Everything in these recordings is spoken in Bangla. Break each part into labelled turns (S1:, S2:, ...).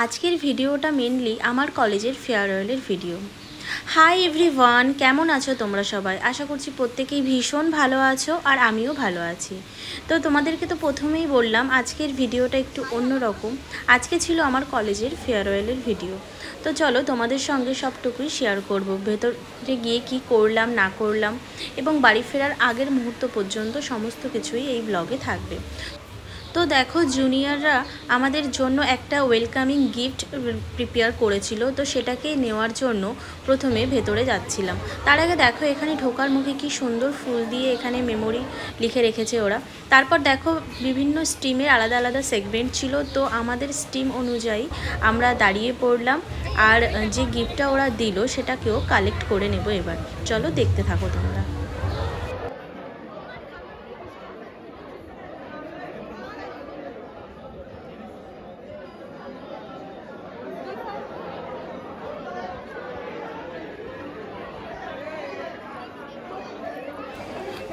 S1: আজকের ভিডিওটা মেনলি আমার কলেজের ফেয়ারওয়েলের ভিডিও। হাই এভরিওয়ান, কেমন আছো তোমরা সবাই? আশা করছি প্রত্যেকেই ভীষণ ভালো আছো আর আমিও ভালো আছি। তো তোমাদেরকে তো প্রথমেই বললাম আজকের ভিডিওটা একটু অন্যরকম। আজকে ছিল আমার কলেজের ফেয়ারওয়েলের ভিডিও। তো চলো তোমাদের সঙ্গে সবটুকুই শেয়ার করব, ভেতরে গিয়ে কি করলাম না করলাম এবং বাড়ি ফেরার আগের মুহূর্ত পর্যন্ত সমস্ত কিছুই এই ব্লগে থাকবে। তো দেখো, জুনিয়ররা আমাদের জন্য একটা ওয়েলকামিং গিফট প্রিপেয়ার করেছিল, তো সেটাকে নেওয়ার জন্য প্রথমে ভেতরে যাচ্ছিলাম। তার আগে দেখো এখানে ঢোকার মুখে কি সুন্দর ফুল দিয়ে এখানে মেমোরি লিখে রেখেছে ওরা। তারপর দেখো বিভিন্ন স্ট্রিমের আলাদা আলাদা সেগমেন্ট ছিল, তো আমাদের স্ট্রিম অনুযায়ী আমরা দাঁড়িয়ে পড়লাম আর যে গিফটটা ওরা দিল সেটাকেও কালেক্ট করে নেব। এবার চলো দেখতে থাকো তোমরা।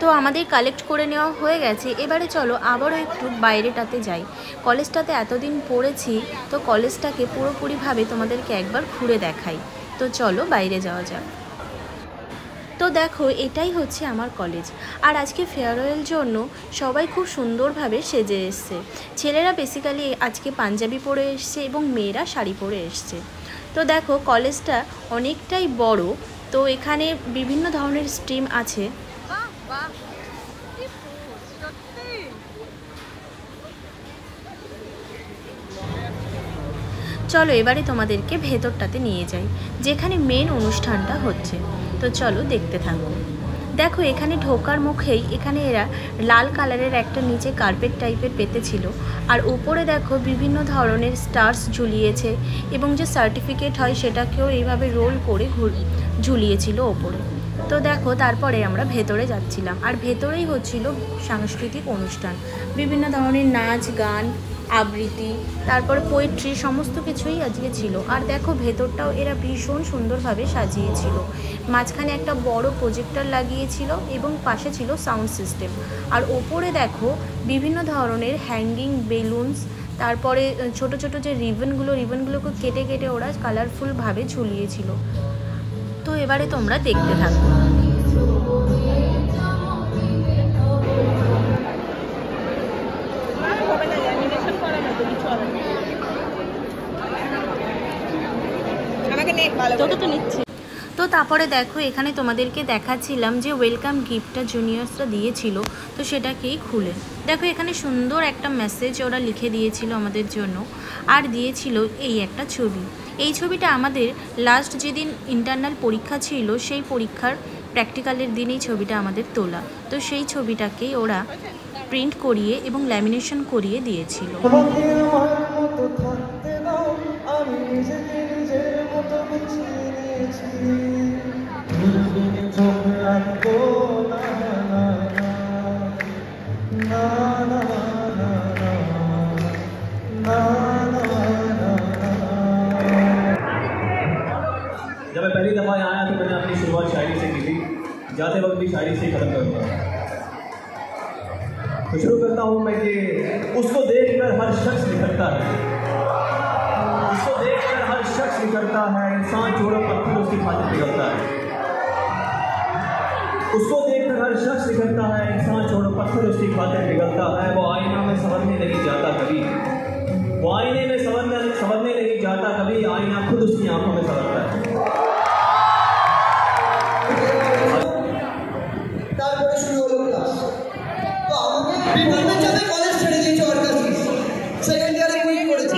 S1: তো আমাদের কালেক্ট করে নেওয়া হয়ে গেছে। এবারে চলো আবারও একটু বাইরেটাতে যাই। কলেজটাতে এতদিন পড়েছি, তো কলেজটাকে পুরোপুরিভাবে তোমাদেরকে একবার ঘুরে দেখাই। তো চলো বাইরে যাওয়া যাক। তো দেখো এটাই হচ্ছে আমার কলেজ। আর আজকে ফেয়ারওয়েল জন্য সবাই খুব সুন্দরভাবে সেজে এসছে। ছেলেরা বেসিক্যালি আজকে পাঞ্জাবি পরে এসছে এবং মেয়েরা শাড়ি পরে এসছে। তো দেখো কলেজটা অনেকটাই বড়, তো এখানে বিভিন্ন ধরনের স্ট্রিম আছে। চলো এবারে তোমাদেরকে ভেতরটাতে নিয়ে যাই, যেখানে মেন অনুষ্ঠানটা হচ্ছে। তো চলো দেখতে থাকো। দেখো এখানে ঢোকার মুখেই এখানে এরা লাল কালারের একটা নিচে কার্পেট টাইপের পেতেছিল, আর উপরে দেখো বিভিন্ন ধরনের স্টার্স ঝুলিয়েছে এবং যে সার্টিফিকেট হয় সেটাকেও এইভাবে রোল করে ঝুলিয়েছিল ওপরে। তো দেখো তারপরে আমরা ভেতরে যাচ্ছিলাম, আর ভেতরেই হচ্ছিল সাংস্কৃতিক অনুষ্ঠান, বিভিন্ন ধরনের নাচ গান আবৃত্তি, তারপরে পোয়েট্রি, সমস্ত কিছুই আজকে ছিল। আর দেখো ভেতরটাও এরা ভীষণ সুন্দরভাবে সাজিয়েছিল। মাঝখানে একটা বড় প্রজেক্টর লাগিয়েছিল এবং পাশে ছিল সাউন্ড সিস্টেম। আর ওপরে দেখো বিভিন্ন ধরনের হ্যাঙ্গিং বেলুনস, তারপরে ছোট ছোট যে রিবনগুলোকে কেটে কেটে ওরা কালারফুলভাবে ঝুলিয়েছিল। তো এবারে তোমরা দেখতে থাকো। তো তারপরে দেখো এখানে তোমাদেরকে দেখাচ্ছিলাম যে ওয়েলকাম গিফটটা জুনিয়র্সরা দিয়েছিল, তো সেটাকেই খুলে দেখো এখানে সুন্দর একটা মেসেজ ওরা লিখে দিয়েছিল আমাদের জন্য, আর দিয়েছিল এই একটা ছবি। এই ছবিটা আমাদের লাস্ট যেদিন ইন্টারনাল পরীক্ষা ছিল সেই পরীক্ষার প্র্যাকটিক্যালের দিন এই ছবিটা আমাদের তোলা। তো সেই ছবিটাকেই ওরা প্রিন্ট করিয়ে এবং ল্যামিনেশন করিয়ে দিয়েছিল।
S2: जब मैं पहली दफ़ा यहाँ आया तो मैंने अपनी शुरुआत शायरी से की थी, जाते वक्त भी शायरी से ही खत्म करूँगा। तो शुरू करता हूँ मैं कि उसको देखकर हर शख्स निखरता है, उसको देखकर हर शख्स निखरता है, इंसान जोड़ो पत्थर उसकी खातिर पिघलता है। उसको देखकर हर शख्स निखरता है, इंसान छोड़ो पत्थर उसकी खातिर पिघलता है। वो आईना में संवरने नहीं जाता कभी, वो आईने में संवरने नहीं जाता कभी, आईना खुद उसकी आंखों में संवरता है।
S3: তারপরে শুরু হলো ক্লাস। তো আমাকে বিপদের চাপে কলেজ ছেড়ে দিয়েছে অর্গাসিস, সেকেন্ড ইয়ারে কুইট করেছি।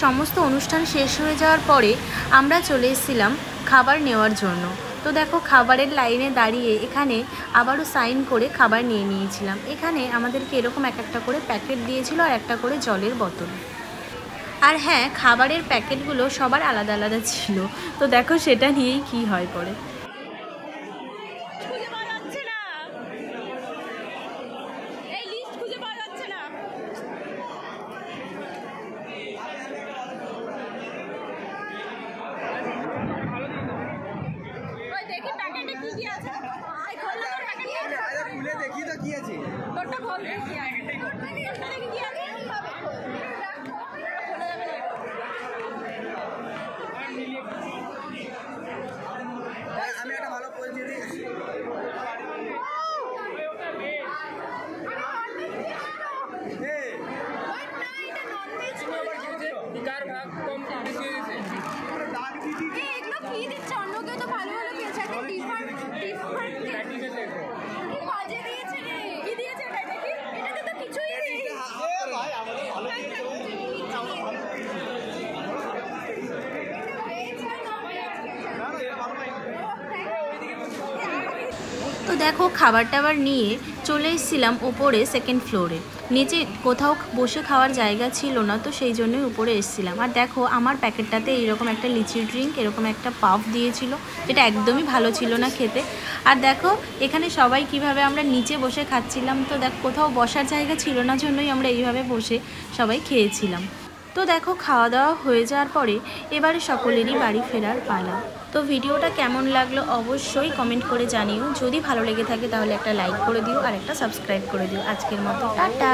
S1: সমস্ত অনুষ্ঠান শেষ হয়ে যাওয়ার পরে আমরা চলে এসেছিলাম খাবার নেওয়ার জন্য। তো দেখো খাবারের লাইনে দাঁড়িয়ে এখানে আবারও সাইন করে খাবার নিয়ে নিয়েছিলাম। এখানে আমাদেরকে এরকম একটা করে প্যাকেট দিয়েছিল আর একটা করে জলের বোতল। আর হ্যাঁ, খাবারের প্যাকেটগুলো সবার আলাদা আলাদা ছিল। তো দেখো সেটা নিয়েই কি হয় পরে।
S3: আমি একটা ভালো পরিচিতি দিয়েছি।
S1: তো দেখো খাবার টাবার নিয়ে চলে এসেছিলাম উপরে সেকেন্ড ফ্লোরে। নিচে কোথাও বসে খাওয়ার জায়গা ছিল না, তো সেই জন্যই উপরে এসেছিলাম। আর দেখো আমার প্যাকেটটাতে এইরকম একটা লিচি ড্রিঙ্ক, এরকম একটা পাফ দিয়েছিল, যেটা একদমই ভালো ছিল না খেতে। আর দেখো এখানে সবাই কিভাবে আমরা নিচে বসে খাচ্ছিলাম। তো দেখো কোথাও বসার জায়গা ছিল না জন্যই আমরা এইভাবে বসে সবাই খেয়েছিলাম। তো দেখো খাওয়া দাওয়া হয়ে যাওয়ার পরে এবারে সকলেরই বাড়ি ফেরার পালা। তো ভিডিওটা কেমন লাগলো অবশ্যই কমেন্ট করে জানিও। যদি ভালো লেগে থাকে তাহলে একটা লাইক করে দিও আর একটা সাবস্ক্রাইব করে দিও। আজকের মতো টাটা।